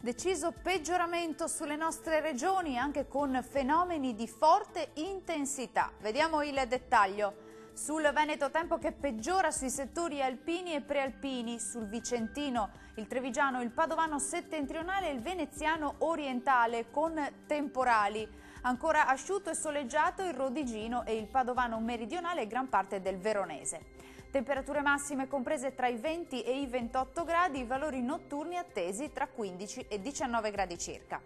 Deciso peggioramento sulle nostre regioni, anche con fenomeni di forte intensità. Vediamo il dettaglio. Sul Veneto tempo che peggiora sui settori alpini e prealpini, sul Vicentino, il Trevigiano, il Padovano settentrionale e il Veneziano orientale con temporali. Ancora asciutto e soleggiato il Rodigino e il Padovano meridionale e gran parte del Veronese. Temperature massime comprese tra i 20 e i 28 gradi, valori notturni attesi tra 15 e 19 gradi circa.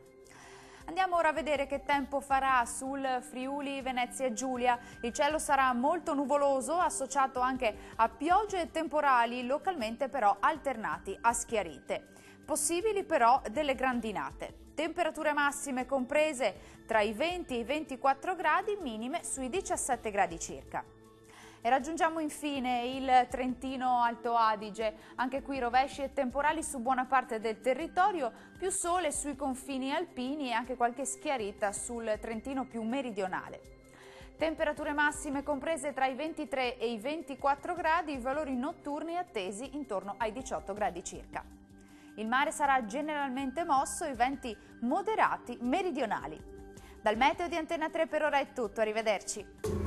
Andiamo ora a vedere che tempo farà sul Friuli Venezia Giulia. Il cielo sarà molto nuvoloso, associato anche a piogge e temporali, localmente però alternati a schiarite. Possibili però delle grandinate. Temperature massime comprese tra i 20 e i 24 gradi, minime sui 17 gradi circa. E raggiungiamo infine il Trentino Alto Adige, anche qui rovesci e temporali su buona parte del territorio, più sole sui confini alpini e anche qualche schiarita sul Trentino più meridionale. Temperature massime comprese tra i 23 e i 24 gradi, valori notturni attesi intorno ai 18 gradi circa. Il mare sarà generalmente mosso e venti moderati meridionali. Dal meteo di Antena 3 per ora è tutto, arrivederci.